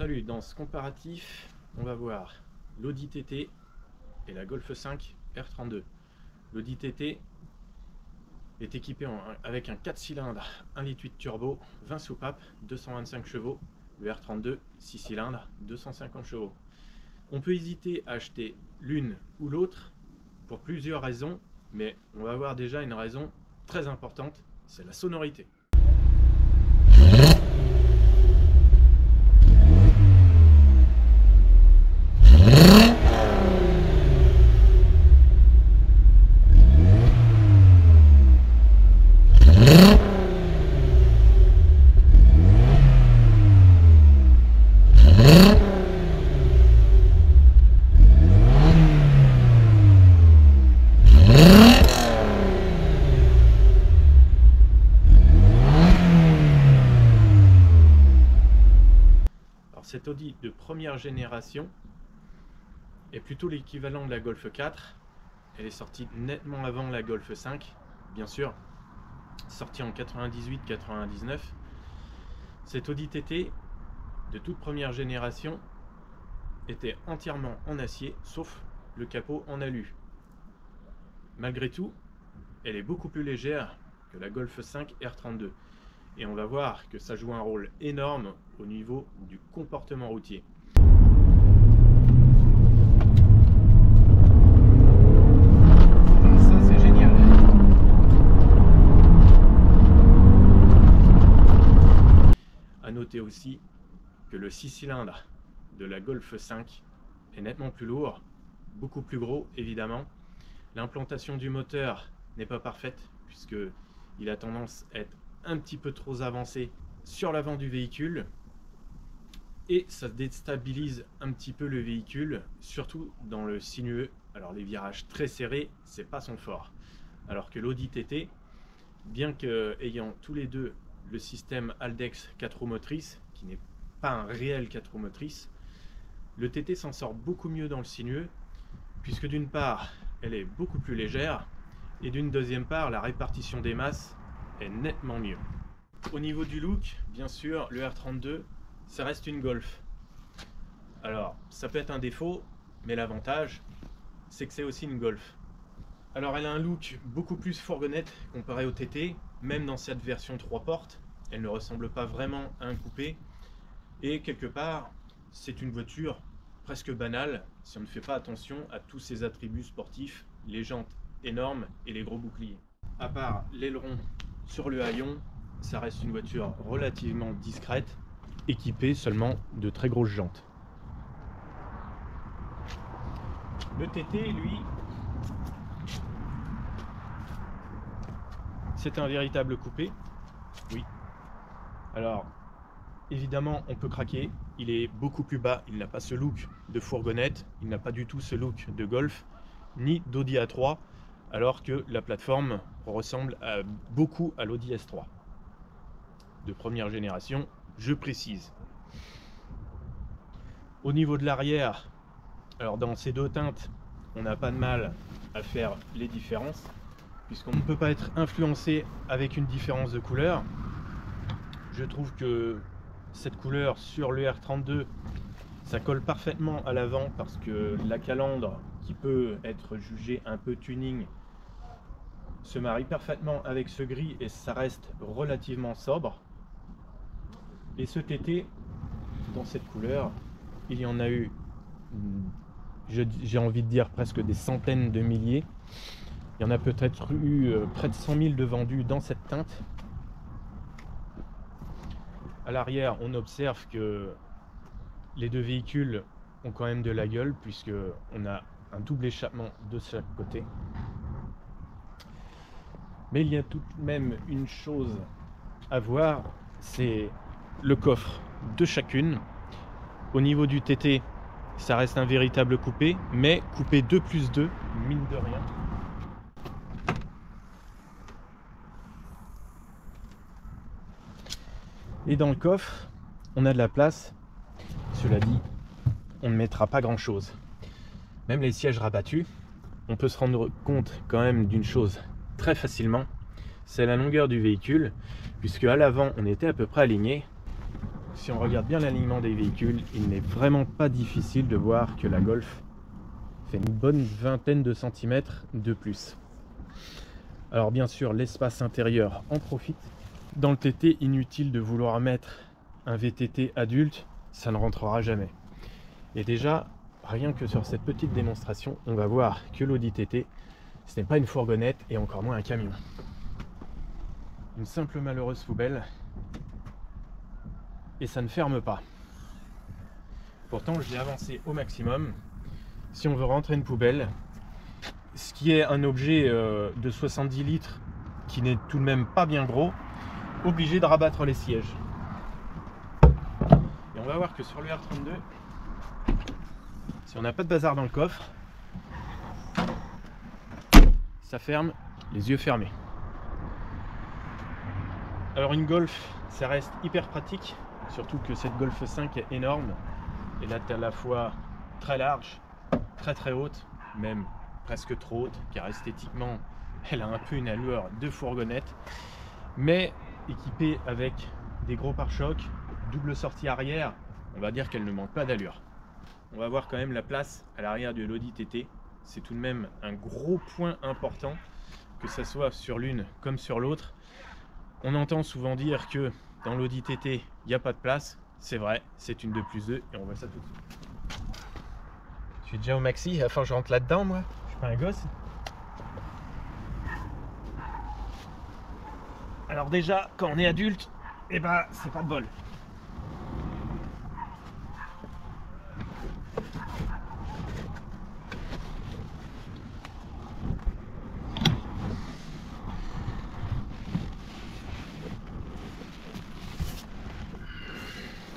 Salut, dans ce comparatif, on va voir l'Audi TT et la Golf 5 R32. L'Audi TT est équipé avec un 4 cylindres 1,8 litre turbo, 20 soupapes, 225 chevaux. Le R32, 6 cylindres, 250 chevaux. On peut hésiter à acheter l'une ou l'autre pour plusieurs raisons, mais on va voir déjà une raison très importante, c'est la sonorité. Cette Audi de première génération est plutôt l'équivalent de la Golf 4. Elle est sortie nettement avant la Golf 5, bien sûr, sortie en 98-99. Cette Audi TT de toute première génération était entièrement en acier, sauf le capot en alu. Malgré tout, elle est beaucoup plus légère que la Golf 5 R32. Et on va voir que ça joue un rôle énorme au niveau du comportement routier. Ça, c'est génial. À noter aussi que le 6 cylindres de la Golf 5 est nettement plus lourd, beaucoup plus gros évidemment. L'implantation du moteur n'est pas parfaite puisque il a tendance à être un petit peu trop avancé sur l'avant du véhicule et ça déstabilise un petit peu le véhicule, surtout dans le sinueux. Alors les virages très serrés, c'est pas son fort, alors que l'Audi TT, bien que ayant tous les deux le système Haldex 4 roues motrices, qui n'est pas un réel 4 roues motrices, le TT s'en sort beaucoup mieux dans le sinueux, puisque d'une part elle est beaucoup plus légère et d'une deuxième part la répartition des masses est nettement mieux. Au niveau du look, bien sûr, le R32, ça reste une Golf. Alors, ça peut être un défaut, mais l'avantage, c'est que c'est aussi une Golf. Alors, elle a un look beaucoup plus fourgonnette comparé au TT, même dans cette version 3 portes. Elle ne ressemble pas vraiment à un coupé. Et quelque part, c'est une voiture presque banale si on ne fait pas attention à tous ses attributs sportifs, les jantes énormes et les gros boucliers. À part l'aileron sur le haillon, ça reste une voiture relativement discrète, équipée seulement de très grosses jantes. Le TT, lui, c'est un véritable coupé. Oui. Alors, évidemment, on peut craquer. Il est beaucoup plus bas. Il n'a pas ce look de fourgonnette. Il n'a pas du tout ce look de Golf, ni d'Audi A3. Alors que la plateforme ressemble beaucoup à l'Audi S3 de première génération, je précise. Au niveau de l'arrière, alors dans ces deux teintes, on n'a pas de mal à faire les différences, puisqu'on ne peut pas être influencé avec une différence de couleur. Je trouve que cette couleur sur le R32, ça colle parfaitement à l'avant, parce que la calandre, qui peut être jugée un peu tuning, se marie parfaitement avec ce gris et ça reste relativement sobre. Et ce TT dans cette couleur, il y en a eu, j'ai envie de dire presque des centaines de milliers. Il y en a peut-être eu près de 100 000 de vendus dans cette teinte. À l'arrière, on observe que les deux véhicules ont quand même de la gueule, puisque on a un double échappement de chaque côté. Mais il y a tout de même une chose à voir, c'est le coffre de chacune. Au niveau du TT, ça reste un véritable coupé, mais coupé 2+2, mine de rien. Et dans le coffre, on a de la place. Cela dit, on ne mettra pas grand chose. Même les sièges rabattus, on peut se rendre compte quand même d'une chose très facilement, c'est la longueur du véhicule, puisque à l'avant on était à peu près aligné, si on regarde bien l'alignement des véhicules, il n'est vraiment pas difficile de voir que la Golf fait une bonne vingtaine de centimètres de plus. Alors bien sûr, l'espace intérieur en profite. Dans le TT, inutile de vouloir mettre un VTT adulte, ça ne rentrera jamais. Et déjà, rien que sur cette petite démonstration, on va voir que l'Audi TT, ce n'est pas une fourgonnette et encore moins un camion. Une simple malheureuse poubelle, et ça ne ferme pas. Pourtant, je l'ai avancé au maximum. Si on veut rentrer une poubelle, ce qui est un objet de 70 litres qui n'est tout de même pas bien gros, obligé de rabattre les sièges. Et on va voir que sur le R32, si on n'a pas de bazar dans le coffre, ça ferme les yeux fermés. Alors une Golf, ça reste hyper pratique, surtout que cette Golf 5 est énorme. Et là, tu es à la fois très large, très haute, même presque trop haute, car esthétiquement, elle a un peu une allure de fourgonnette, mais équipée avec des gros pare-chocs, double sortie arrière, on va dire qu'elle ne manque pas d'allure. On va voir quand même la place à l'arrière de l'Audi TT. C'est tout de même un gros point important, que ce soit sur l'une comme sur l'autre. On entend souvent dire que dans l'Audi TT, il n'y a pas de place. C'est vrai, c'est une 2+2 et on voit ça tout de suite. Je suis déjà au maxi, il va falloir que je rentre là-dedans, moi. Je suis pas un gosse. Alors déjà, quand on est adulte, eh ben, c'est pas de bol.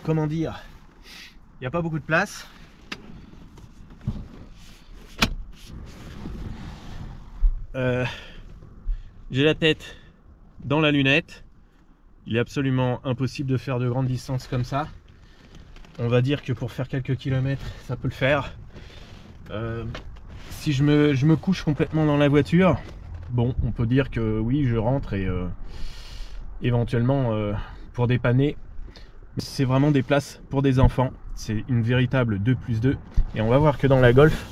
Comment dire, il n'y a pas beaucoup de place. J'ai la tête dans la lunette. Il est absolument impossible de faire de grandes distances comme ça. On va dire que pour faire quelques kilomètres, ça peut le faire. Si je me couche complètement dans la voiture, bon, on peut dire que oui, je rentre et éventuellement pour dépanner. C'est vraiment des places pour des enfants. C'est une véritable 2+2. Et on va voir que dans la Golf,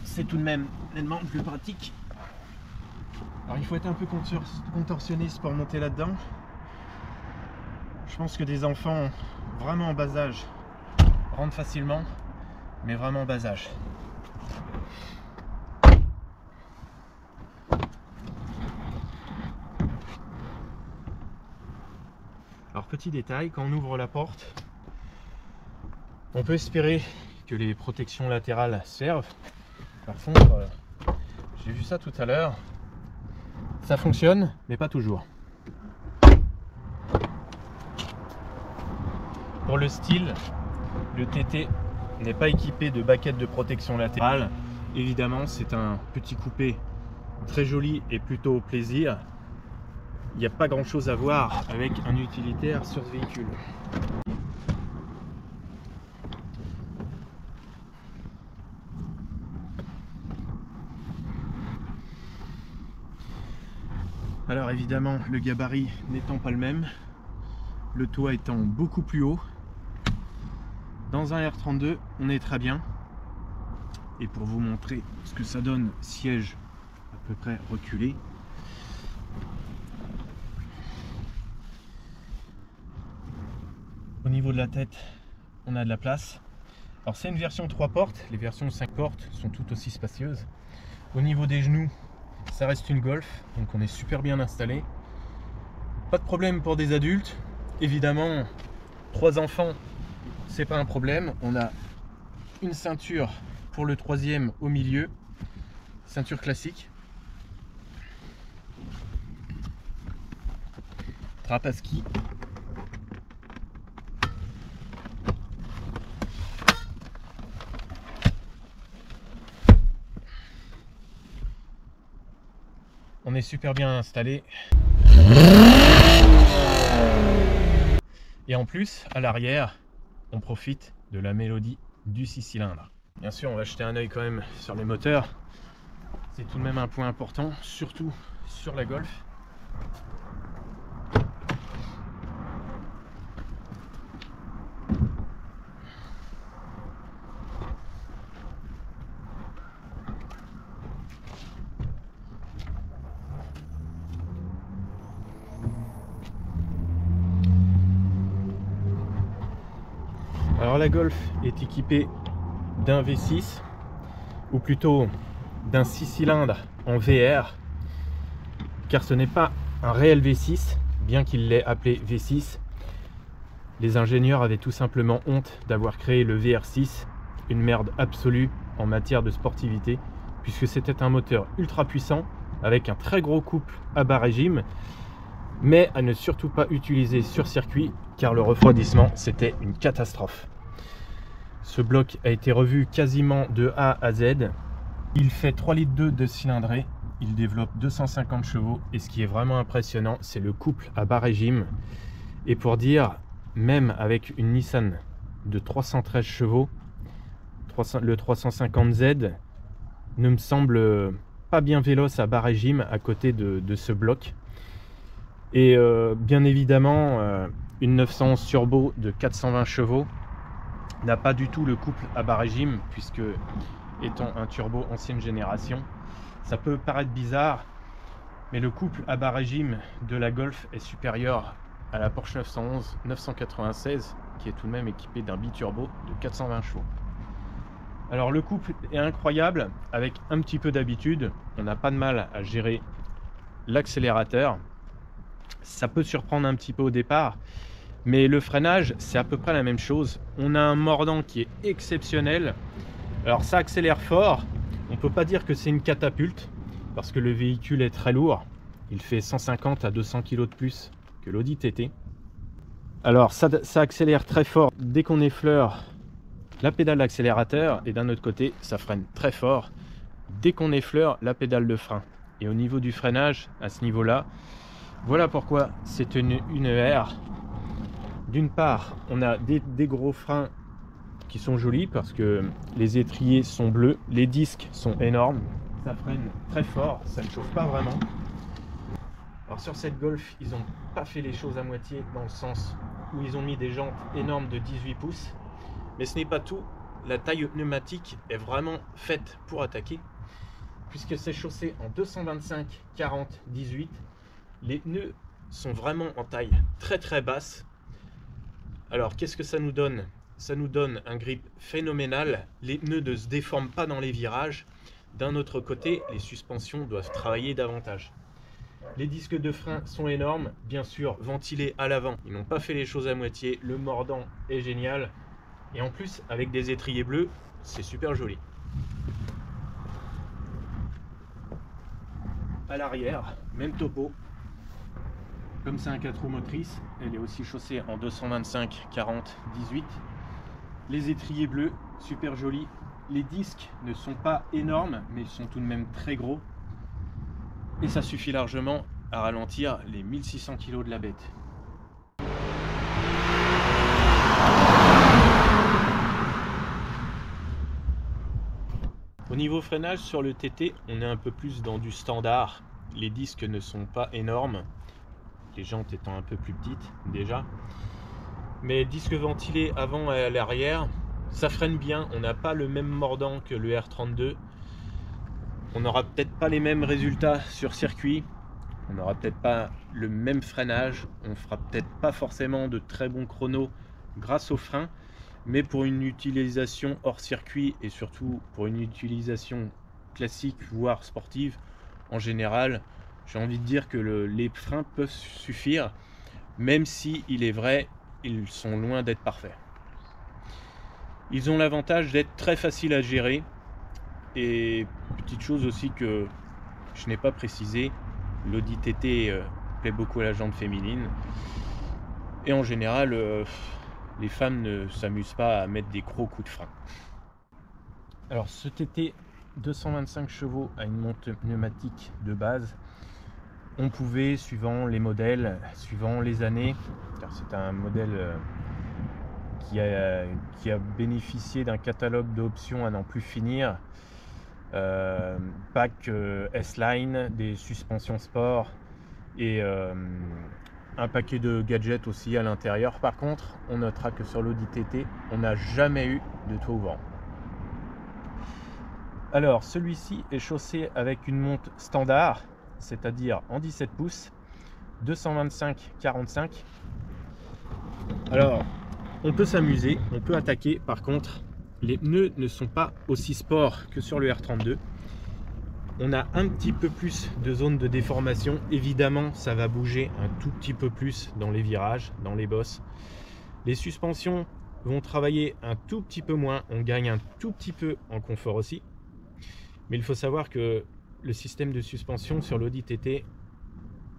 c'est tout de même nettement plus pratique. Alors il faut être un peu contorsionniste pour monter là-dedans. Je pense que des enfants vraiment en bas âge rentrent facilement, mais vraiment en bas âge. Alors petit détail, quand on ouvre la porte, on peut espérer que les protections latérales servent. Par contre, j'ai vu ça tout à l'heure, ça fonctionne, mais pas toujours. Pour le style, le TT n'est pas équipé de baquettes de protection latérale. Évidemment, c'est un petit coupé très joli et plutôt au plaisir. Il n'y a pas grand chose à voir avec un utilitaire sur ce véhicule. Alors évidemment, le gabarit n'étant pas le même, le toit étant beaucoup plus haut, dans un R32 on est très bien. Et pour vous montrer ce que ça donne, siège à peu près reculé, au niveau de la tête, on a de la place. Alors c'est une version 3 portes, les versions 5 portes sont tout aussi spacieuses. Au niveau des genoux, ça reste une Golf, donc on est super bien installé. Pas de problème pour des adultes. Évidemment, 3 enfants, c'est pas un problème. On a une ceinture pour le troisième au milieu, ceinture classique. Trappe à ski. On est super bien installé. Et en plus, à l'arrière, on profite de la mélodie du 6 cylindres. Bien sûr, on va jeter un œil quand même sur les moteurs. C'est tout de même un point important, surtout sur la Golf. Alors la Golf est équipée d'un V6, ou plutôt d'un 6 cylindres en VR, car ce n'est pas un réel V6, bien qu'il l'ait appelé V6. Les ingénieurs avaient tout simplement honte d'avoir créé le VR6, une merde absolue en matière de sportivité, puisque c'était un moteur ultra puissant, avec un très gros couple à bas régime, mais à ne surtout pas utiliser sur circuit, car le refroidissement c'était une catastrophe. Ce bloc a été revu quasiment de A à Z. Il fait 3,2 litres de cylindrée, il développe 250 chevaux et ce qui est vraiment impressionnant, c'est le couple à bas régime. Et pour dire, même avec une Nissan de 313 chevaux, le 350Z ne me semble pas bien véloce à bas régime à côté de ce bloc. Et bien évidemment, une 911 turbo de 420 chevaux n'a pas du tout le couple à bas régime, puisque étant un turbo ancienne génération, ça peut paraître bizarre, mais le couple à bas régime de la Golf est supérieur à la Porsche 911 996, qui est tout de même équipée d'un biturbo de 420 chevaux. Alors le couple est incroyable, avec un petit peu d'habitude, on n'a pas de mal à gérer l'accélérateur. Ça peut surprendre un petit peu au départ, mais le freinage, c'est à peu près la même chose. On a un mordant qui est exceptionnel. Alors ça accélère fort. On ne peut pas dire que c'est une catapulte, parce que le véhicule est très lourd. Il fait 150 à 200 kg de plus que l'Audi TT. Alors ça accélère très fort dès qu'on effleure la pédale d'accélérateur, et d'un autre côté, ça freine très fort dès qu'on effleure la pédale de frein. Et au niveau du freinage, à ce niveau-là, voilà pourquoi c'est une R. D'une part, on a des gros freins qui sont jolis parce que les étriers sont bleus, les disques sont énormes, ça freine très fort, ça ne chauffe pas vraiment. Alors sur cette Golf, ils n'ont pas fait les choses à moitié, dans le sens où ils ont mis des jantes énormes de 18 pouces. Mais ce n'est pas tout, la taille pneumatique est vraiment faite pour attaquer, puisque c'est chaussé en 225 40 18. Les pneus sont vraiment en taille très basse. Alors qu'est-ce que ça nous donne? Ça nous donne un grip phénoménal, les pneus ne se déforment pas dans les virages. D'un autre côté, les suspensions doivent travailler davantage. Les disques de frein sont énormes, bien sûr ventilés à l'avant. Ils n'ont pas fait les choses à moitié, le mordant est génial. Et en plus, avec des étriers bleus, c'est super joli. À l'arrière, même topo. Comme c'est un 4 roues motrices, elle est aussi chaussée en 225 40 18. Les étriers bleus, super jolis. Les disques ne sont pas énormes, mais ils sont tout de même très gros. Et ça suffit largement à ralentir les 1600 kg de la bête. Au niveau freinage sur le TT, on est un peu plus dans du standard. Les disques ne sont pas énormes, les jantes étant un peu plus petites déjà. Mais disques ventilés avant et à l'arrière, ça freine bien. On n'a pas le même mordant que le R32. On n'aura peut-être pas les mêmes résultats sur circuit. On n'aura peut-être pas le même freinage. On fera peut-être pas forcément de très bons chronos grâce au frein. Mais pour une utilisation hors circuit et surtout pour une utilisation classique voire sportive, en général, j'ai envie de dire que les freins peuvent suffire, même si il est vrai, ils sont loin d'être parfaits. Ils ont l'avantage d'être très faciles à gérer. Et petite chose aussi que je n'ai pas précisé, l'Audi TT plaît beaucoup à la jante féminine. Et en général, les femmes ne s'amusent pas à mettre des gros coups de frein. Alors ce TT 225 chevaux a une monte pneumatique de base. On pouvait, suivant les modèles, suivant les années, car c'est un modèle qui a bénéficié d'un catalogue d'options à n'en plus finir, pack S-Line, des suspensions sport et un paquet de gadgets aussi à l'intérieur. Par contre, on notera que sur l'Audi TT, on n'a jamais eu de toit ouvrant. Alors, celui-ci est chaussé avec une monte standard, c'est-à-dire en 17 pouces, 225/45. Alors, on peut s'amuser, on peut attaquer. Par contre, les pneus ne sont pas aussi sport que sur le R32. On a un petit peu plus de zone de déformation. Évidemment, ça va bouger un tout petit peu plus dans les virages, dans les bosses. Les suspensions vont travailler un tout petit peu moins. On gagne un tout petit peu en confort aussi. Mais il faut savoir que le système de suspension sur l'Audi TT,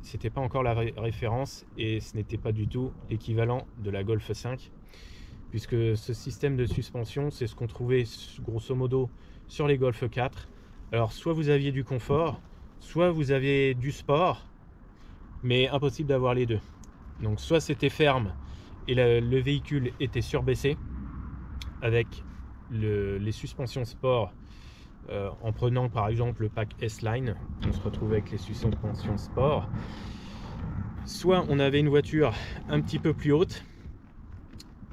c'était pas encore la référence et ce n'était pas du tout l'équivalent de la Golf 5, puisque ce système de suspension, c'est ce qu'on trouvait grosso modo sur les Golf 4. Alors soit vous aviez du confort, soit vous aviez du sport, mais impossible d'avoir les deux. Donc soit c'était ferme et le véhicule était surbaissé avec les suspensions sport. En prenant par exemple le pack S-Line, on se retrouve avec les suspensions sport. Soit on avait une voiture un petit peu plus haute,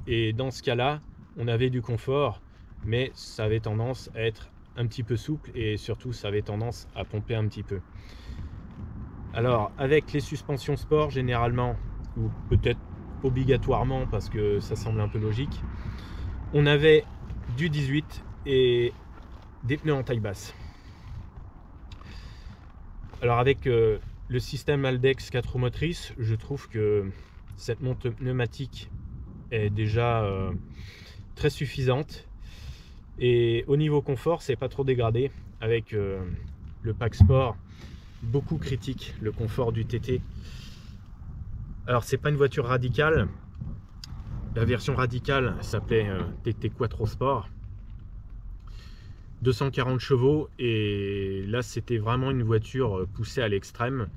et dans ce cas-là, on avait du confort, mais ça avait tendance à être un petit peu souple et surtout ça avait tendance à pomper un petit peu. Alors avec les suspensions sport, généralement, ou peut-être obligatoirement parce que ça semble un peu logique, on avait du 18 et des pneus en taille basse. Alors avec le système Haldex 4 roues motrices, je trouve que cette monte pneumatique est déjà très suffisante, et au niveau confort c'est pas trop dégradé. Avec le pack sport, beaucoup critique le confort du TT. Alors c'est pas une voiture radicale, la version radicale s'appelait TT Quattro Sport, 240 chevaux, et là c'était vraiment une voiture poussée à l'extrême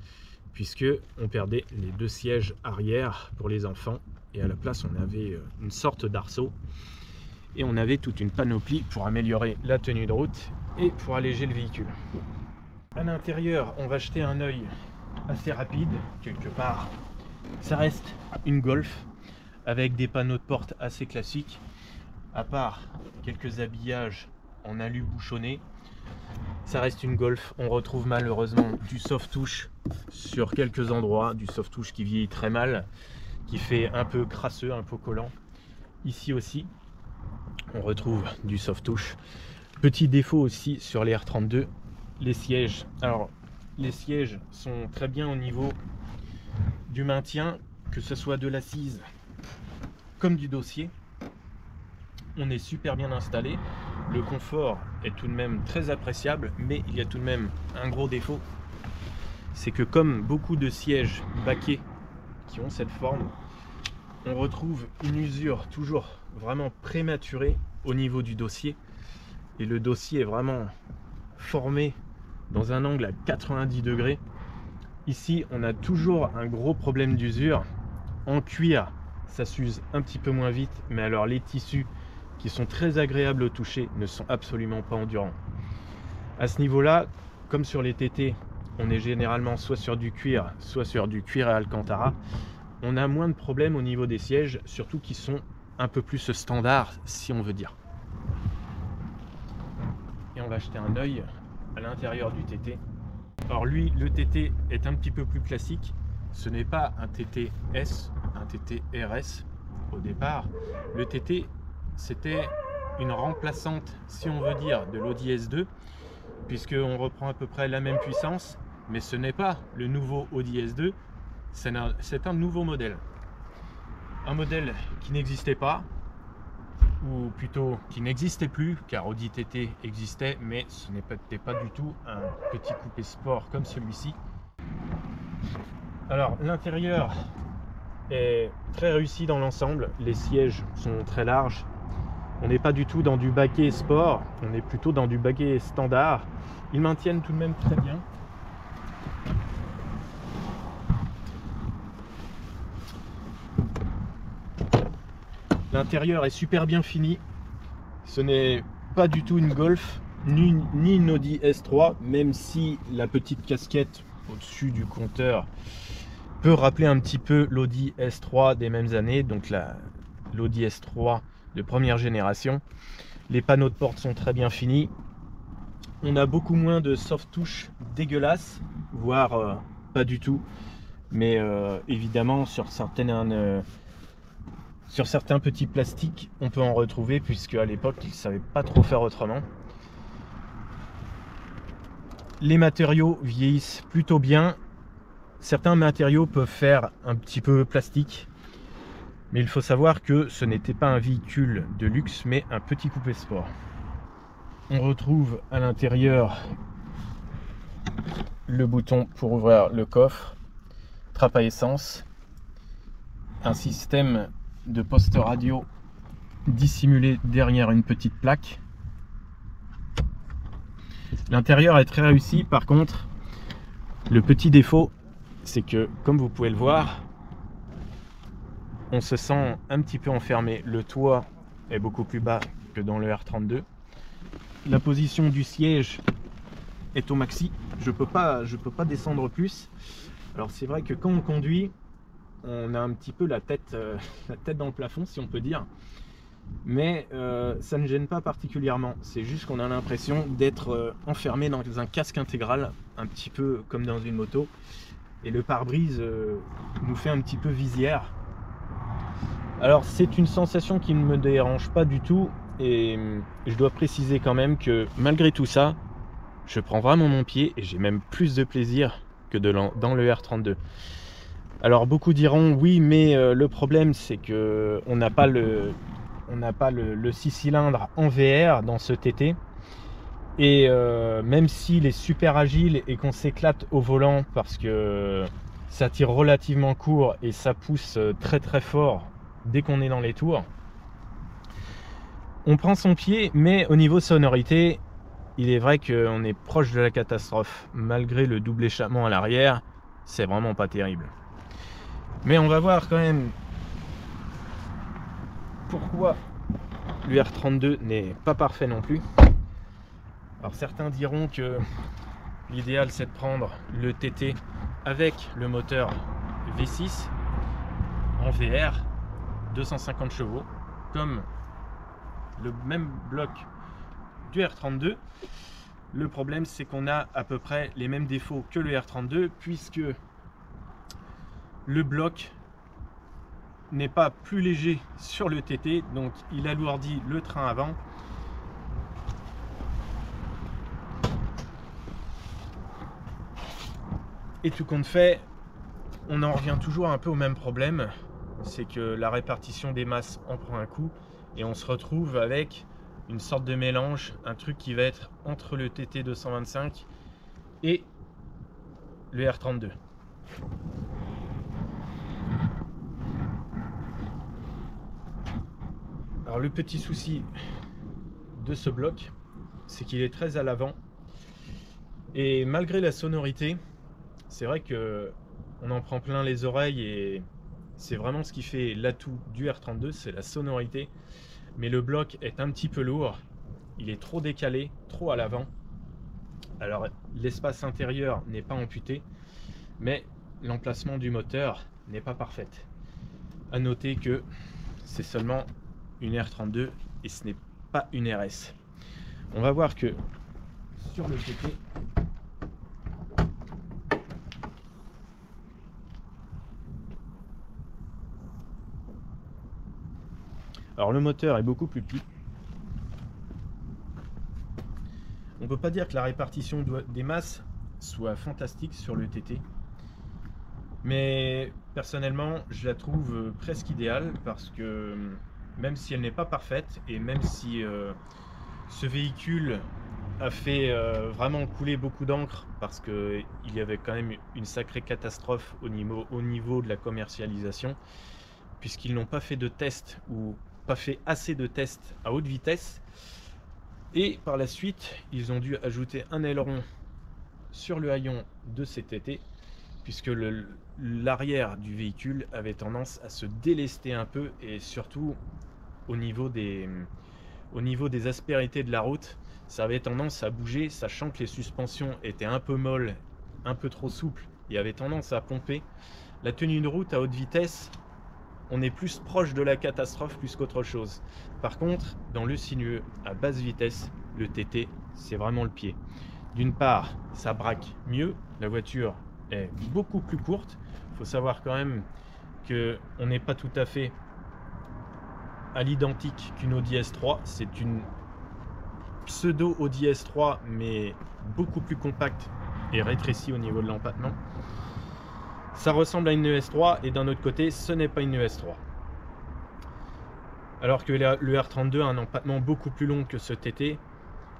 puisque on perdait les deux sièges arrière pour les enfants et à la place on avait une sorte d'arceau et on avait toute une panoplie pour améliorer la tenue de route et pour alléger le véhicule. À l'intérieur, on va jeter un œil assez rapide quelque part. Ça reste une Golf avec des panneaux de porte assez classiques, à part quelques habillages en alu bouchonné. Ça reste une Golf. On retrouve malheureusement du soft touch sur quelques endroits, du soft touch qui vieillit très mal, qui fait un peu crasseux, un peu collant. Ici aussi on retrouve du soft touch. Petit défaut aussi sur les R32, les sièges. Alors les sièges sont très bien au niveau du maintien, que ce soit de l'assise comme du dossier. On est super bien installé. Le confort est tout de même très appréciable, mais il y a tout de même un gros défaut, c'est que comme beaucoup de sièges baquets qui ont cette forme, on retrouve une usure toujours vraiment prématurée au niveau du dossier, et le dossier est vraiment formé dans un angle à 90 degrés. Ici on a toujours un gros problème d'usure. En cuir ça s'use un petit peu moins vite, mais alors les tissus qui sont très agréables au toucher ne sont absolument pas endurants. À ce niveau-là, comme sur les TT, on est généralement soit sur du cuir et Alcantara, on a moins de problèmes au niveau des sièges, surtout qui sont un peu plus standards si on veut dire. Et on va jeter un œil à l'intérieur du TT. Alors lui, le TT est un petit peu plus classique. Ce n'est pas un TT S, un TT RS au départ. Le TT, c'était une remplaçante, si on veut dire, de l'Audi S2, puisqu'on reprend à peu près la même puissance, mais ce n'est pas le nouveau Audi S2, c'est un nouveau modèle. Un modèle qui n'existait pas, ou plutôt qui n'existait plus, car Audi TT existait, mais ce n'était pas du tout un petit coupé sport comme celui-ci. Alors l'intérieur est très réussi dans l'ensemble, les sièges sont très larges. On n'est pas du tout dans du baquet sport, on est plutôt dans du baquet standard. Ils maintiennent tout de même très bien. L'intérieur est super bien fini. Ce n'est pas du tout une Golf, ni une Audi S3, même si la petite casquette au-dessus du compteur peut rappeler un petit peu l'Audi S3 des mêmes années, donc l'Audi S3 de première génération. Les panneaux de porte sont très bien finis. On a beaucoup moins de soft touch dégueulasses, voire pas du tout. Mais évidemment, sur certains petits plastiques, on peut en retrouver, puisque à l'époque, ils ne savaient pas trop faire autrement. Les matériaux vieillissent plutôt bien. Certains matériaux peuvent faire un petit peu plastique. Mais il faut savoir que ce n'était pas un véhicule de luxe, mais un petit coupé sport. On retrouve à l'intérieur le bouton pour ouvrir le coffre, trappe à essence, un système de poste radio dissimulé derrière une petite plaque. L'intérieur est très réussi. Par contre, le petit défaut, c'est que, comme vous pouvez le voir, on se sent un petit peu enfermé. Le toit est beaucoup plus bas que dans le R32. La position du siège est au maxi. Je peux pas descendre plus. Alors c'est vrai que quand on conduit, on a un petit peu la tête dans le plafond, si on peut dire. Mais ça ne gêne pas particulièrement. C'est juste qu'on a l'impression d'être enfermé dans un casque intégral, un petit peu comme dans une moto. Et le pare-brise nous fait un petit peu visière. Alors c'est une sensation qui ne me dérange pas du tout, et je dois préciser quand même que malgré tout ça, je prends vraiment mon pied et j'ai même plus de plaisir que dans le R32. Alors beaucoup diront oui, mais le problème c'est que on n'a pas le 6 cylindres en VR dans ce TT, et même s'il est super agile et qu'on s'éclate au volant parce que ça tire relativement court et ça pousse très très fort dès qu'on est dans les tours, on prend son pied. Mais au niveau sonorité, il est vrai qu'on est proche de la catastrophe. Malgré le double échappement à l'arrière, c'est vraiment pas terrible. Mais on va voir quand même pourquoi le R32 n'est pas parfait non plus. Alors certains diront que l'idéal c'est de prendre le TT avec le moteur V6 en VR, 250 chevaux, comme le même bloc du R32. Le problème c'est qu'on a à peu près les mêmes défauts que le R32, puisque le bloc n'est pas plus léger sur le TT, donc il alourdit le train avant. Et tout compte fait, on en revient toujours un peu au même problème, c'est que la répartition des masses en prend un coup, et on se retrouve avec une sorte de mélange, un truc qui va être entre le TT 225 et le R32. Alors le petit souci de ce bloc, c'est qu'il est très à l'avant, et malgré la sonorité, c'est vrai que on en prend plein les oreilles, et c'est vraiment ce qui fait l'atout du R32, c'est la sonorité. Mais le bloc est un petit peu lourd, il est trop décalé, trop à l'avant. Alors l'espace intérieur n'est pas amputé, mais l'emplacement du moteur n'est pas parfait. À noter que c'est seulement une R32 et ce n'est pas une RS. On va voir que sur le TT, alors le moteur est beaucoup plus petit. On ne peut pas dire que la répartition des masses soit fantastique sur le TT, mais personnellement je la trouve presque idéale, parce que même si elle n'est pas parfaite, et même si ce véhicule a fait vraiment couler beaucoup d'encre, parce qu'il y avait quand même une sacrée catastrophe au niveau de la commercialisation, puisqu'ils n'ont pas fait de tests, ou pas fait assez de tests à haute vitesse, et par la suite ils ont dû ajouter un aileron sur le haillon de cet TT, puisque l'arrière du véhicule avait tendance à se délester un peu, et surtout au niveau des aspérités de la route, ça avait tendance à bouger, sachant que les suspensions étaient un peu molles, un peu trop souples, il avait tendance à pomper. La tenue de route à haute vitesse, on est plus proche de la catastrophe plus qu'autre chose. Par contre, dans le sinueux à basse vitesse, le TT, c'est vraiment le pied. D'une part, ça braque mieux, la voiture est beaucoup plus courte. Il faut savoir quand même qu'on n'est pas tout à fait à l'identique qu'une Audi S3. C'est une pseudo Audi S3, mais beaucoup plus compacte et rétrécie au niveau de l'empattement. Ça ressemble à une S3 et d'un autre côté, ce n'est pas une S3. Alors que le R32 a un empattement beaucoup plus long que ce TT,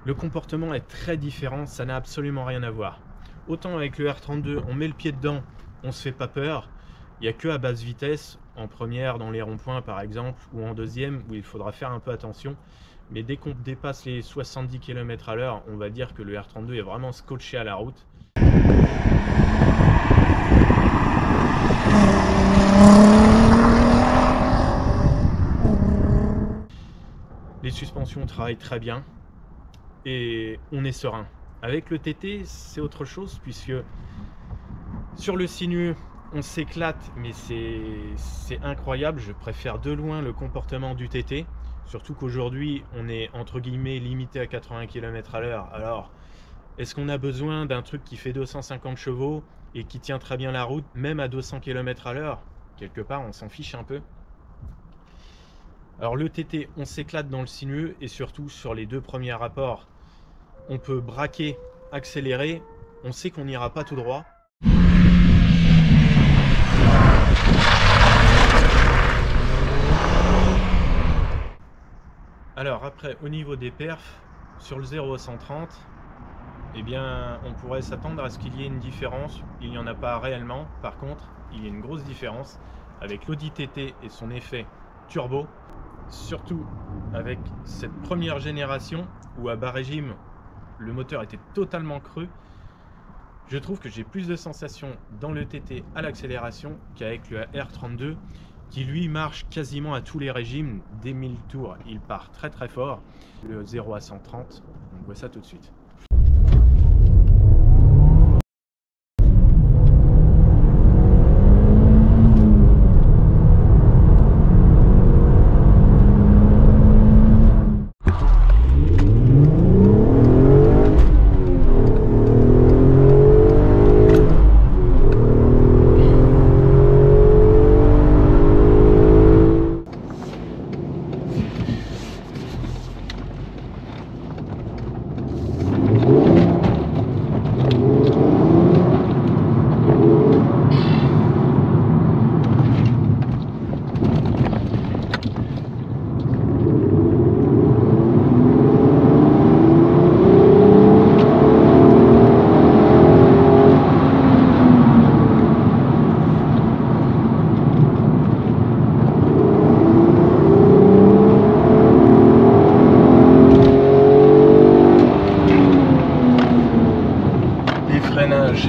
le comportement est très différent, ça n'a absolument rien à voir. Autant avec le R32, on met le pied dedans, on se fait pas peur. Il n'y a que à basse vitesse, en première dans les ronds-points par exemple, ou en deuxième, où il faudra faire un peu attention. Mais dès qu'on dépasse les 70 km/h, on va dire que le R32 est vraiment scotché à la route. Les suspensions travaillent très bien et on est serein. Avec le TT, c'est autre chose puisque sur le sinueux, on s'éclate, mais c'est incroyable. Je préfère de loin le comportement du TT, surtout qu'aujourd'hui, on est entre guillemets limité à 80 km/h. Alors, est-ce qu'on a besoin d'un truc qui fait 250 chevaux et qui tient très bien la route, même à 200 km/h? Quelque part, on s'en fiche un peu. Alors le TT, on s'éclate dans le sinueux et surtout sur les deux premiers rapports, on peut braquer, accélérer, on sait qu'on n'ira pas tout droit. Alors après, au niveau des perfs, sur le 0 à 130, eh bien, on pourrait s'attendre à ce qu'il y ait une différence. Il n'y en a pas réellement. Par contre, il y a une grosse différence avec l'Audi TT et son effet turbo. Surtout avec cette première génération où à bas régime le moteur était totalement creux, je trouve que j'ai plus de sensations dans le TT à l'accélération qu'avec le R32 qui lui marche quasiment à tous les régimes. Dès 1000 tours il part très très fort. Le 0 à 130, on voit ça tout de suite.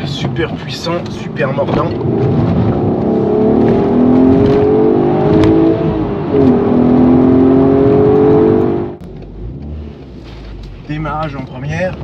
Super puissant, super mordant. Démarrage en première.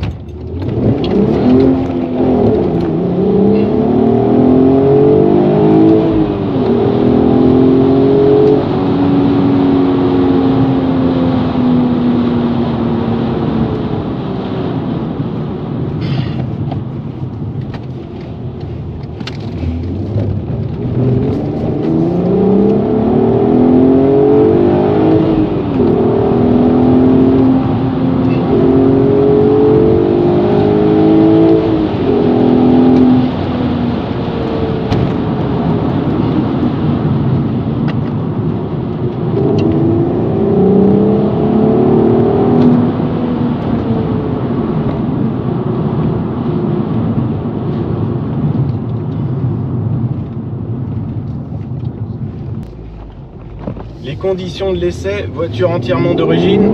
Les conditions de l'essai, voiture entièrement d'origine.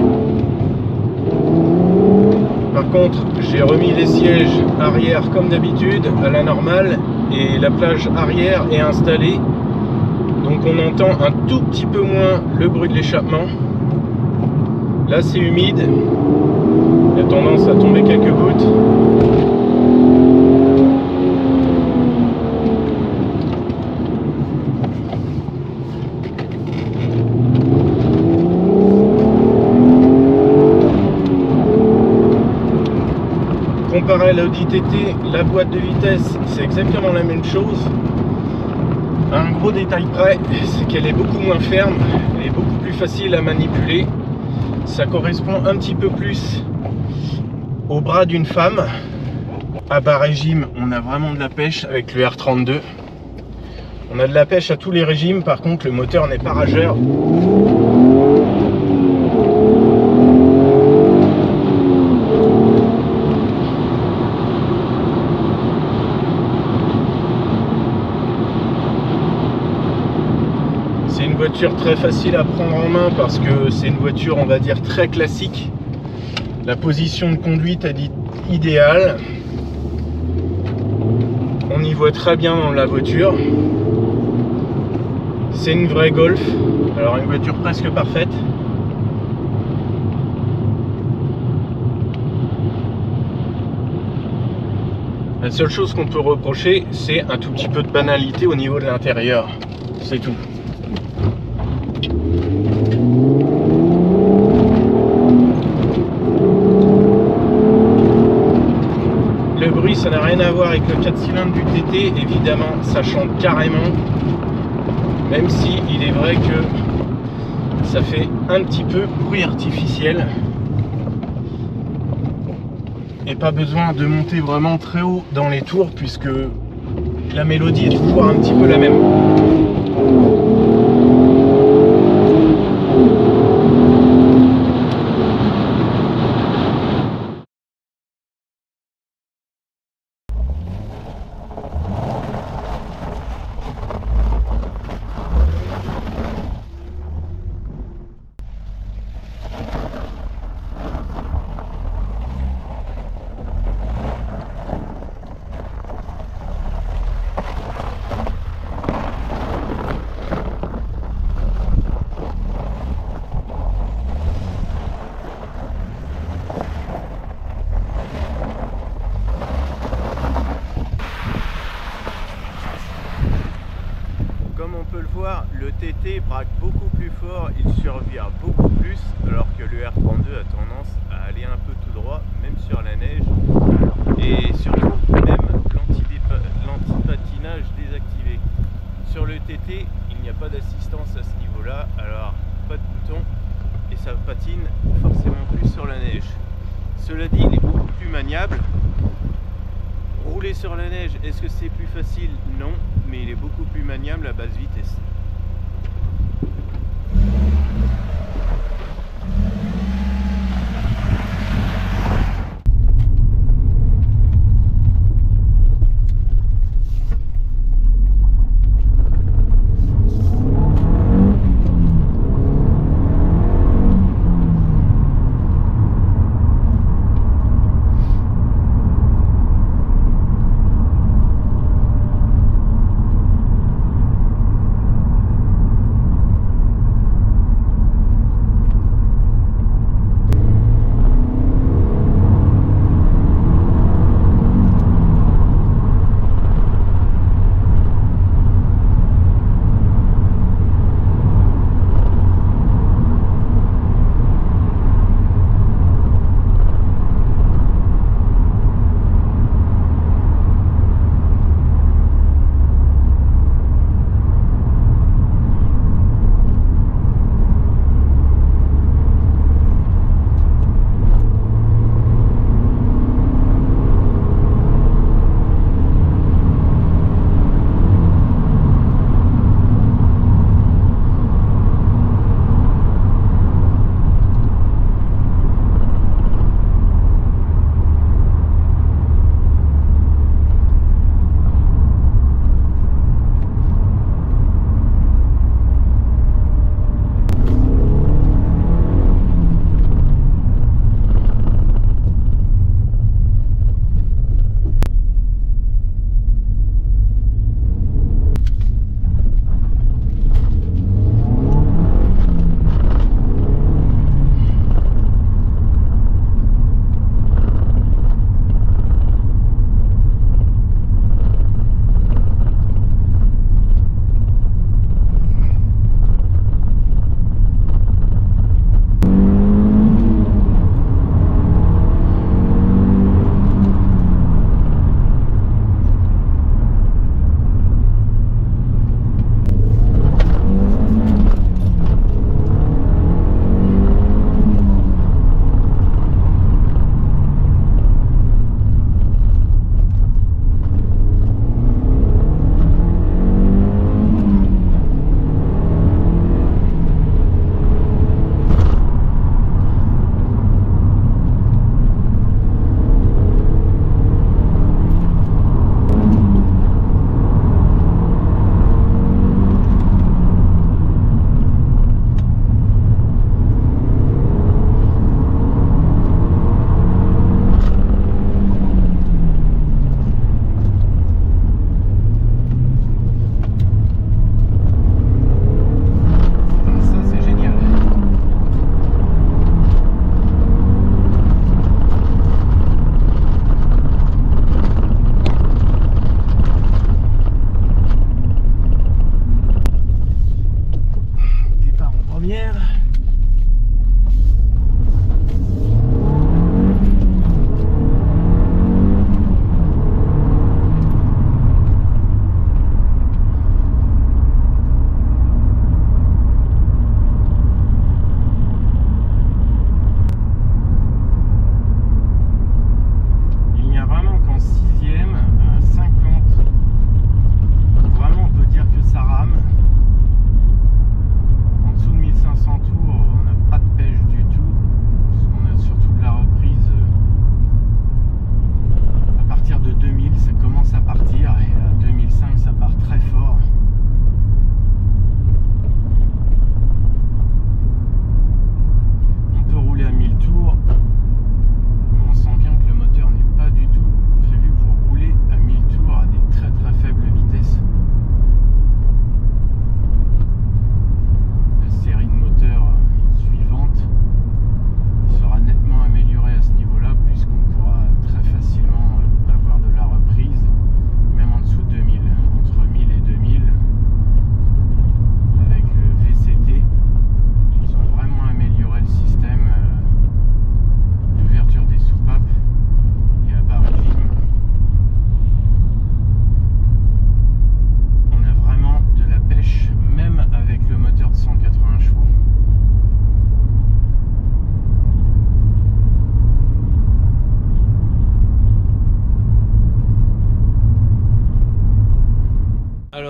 Par contre, j'ai remis les sièges arrière comme d'habitude à la normale et la plage arrière est installée. Donc on entend un tout petit peu moins le bruit de l'échappement. Là c'est humide, il y a tendance à tomber quelques gouttes. Comparé à l'Audi TT, la boîte de vitesse c'est exactement la même chose. Un gros détail près, c'est qu'elle est beaucoup moins ferme, elle est beaucoup plus facile à manipuler. Ça correspond un petit peu plus au bras d'une femme. À bas régime, on a vraiment de la pêche avec le R32. On a de la pêche à tous les régimes, par contre le moteur n'est pas rageur. C'est une voiture très facile à prendre en main parce que c'est une voiture, on va dire, très classique. La position de conduite est idéale. On y voit très bien dans la voiture. C'est une vraie Golf. Alors une voiture presque parfaite. La seule chose qu'on peut reprocher, c'est un tout petit peu de banalité au niveau de l'intérieur. C'est tout. Le bruit, ça n'a rien à voir avec le 4 cylindres du TT, évidemment, ça chante carrément. Même si il est vrai que ça fait un petit peu bruit artificiel. Et pas besoin de monter vraiment très haut dans les tours puisque la mélodie est toujours un petit peu la même. Comme on peut le voir, le TT braque beaucoup plus fort, il survire beaucoup plus, alors que le R32 a tendance à aller un peu tout droit, même sur la neige, et surtout même l'anti-patinage désactivé. Sur le TT, il n'y a pas d'assistance à ce niveau-là, alors pas de bouton, et ça patine forcément plus sur la neige. Cela dit, il est beaucoup plus maniable. Rouler sur la neige, est-ce que c'est plus facile? Non, mais il est beaucoup plus maniable à basse vitesse.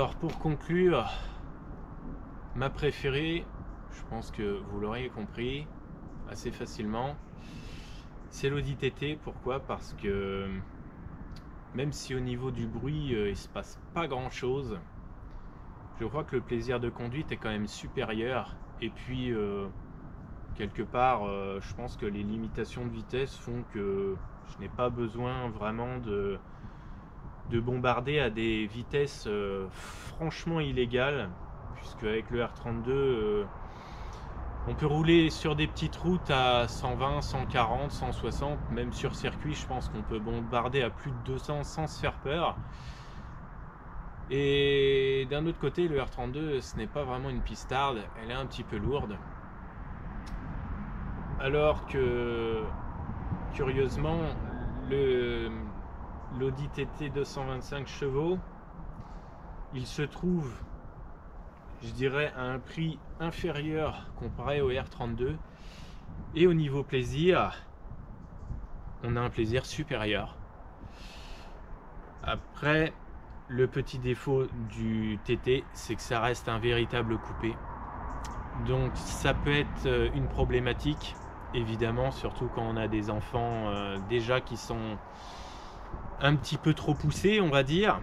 Alors pour conclure, ma préférée, je pense que vous l'auriez compris assez facilement, c'est l'Audi TT. Pourquoi? Parce que même si au niveau du bruit il se passe pas grand chose, je crois que le plaisir de conduite est quand même supérieur. Et puis quelque part je pense que les limitations de vitesse font que je n'ai pas besoin vraiment de bombarder à des vitesses franchement illégales, puisque avec le R32 on peut rouler sur des petites routes à 120, 140, 160, même sur circuit je pense qu'on peut bombarder à plus de 200 sans se faire peur. Et d'un autre côté, le R32 ce n'est pas vraiment une pistarde, elle est un petit peu lourde, alors que curieusement l'Audi TT 225 chevaux, il se trouve, je dirais, à un prix inférieur comparé au R32, et au niveau plaisir, on a un plaisir supérieur. Après, le petit défaut du TT, c'est que ça reste un véritable coupé, donc ça peut être une problématique, évidemment, surtout quand on a des enfants déjà qui sont un petit peu trop poussés, on va dire,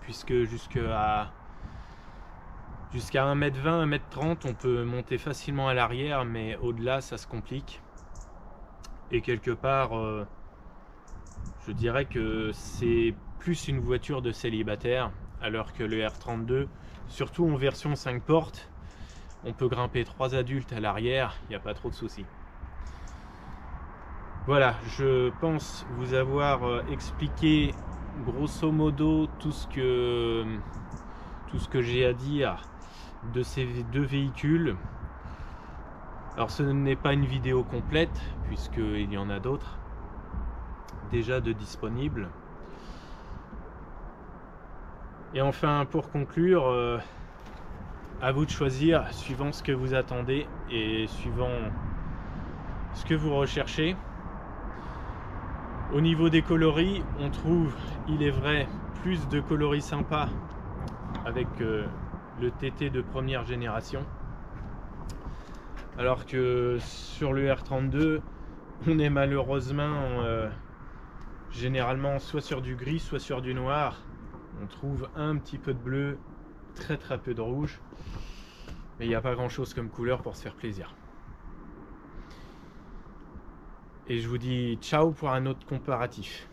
puisque jusqu'à 1m20, 1m30 on peut monter facilement à l'arrière, mais au-delà ça se complique. Et quelque part je dirais que c'est plus une voiture de célibataire, alors que le R32, surtout en version 5 portes, on peut grimper 3 adultes à l'arrière, il n'y a pas trop de soucis. Voilà, je pense vous avoir expliqué grosso modo tout ce que j'ai à dire de ces deux véhicules. Alors ce n'est pas une vidéo complète, puisqu'il y en a d'autres déjà de disponibles. Et enfin, pour conclure, à vous de choisir suivant ce que vous attendez et suivant ce que vous recherchez. Au niveau des coloris, on trouve, il est vrai, plus de coloris sympas avec le TT de première génération, alors que sur le R32 on est malheureusement généralement soit sur du gris, soit sur du noir. On trouve un petit peu de bleu, très peu de rouge, mais il n'y a pas grand chose comme couleur pour se faire plaisir. Et je vous dis ciao pour un autre comparatif.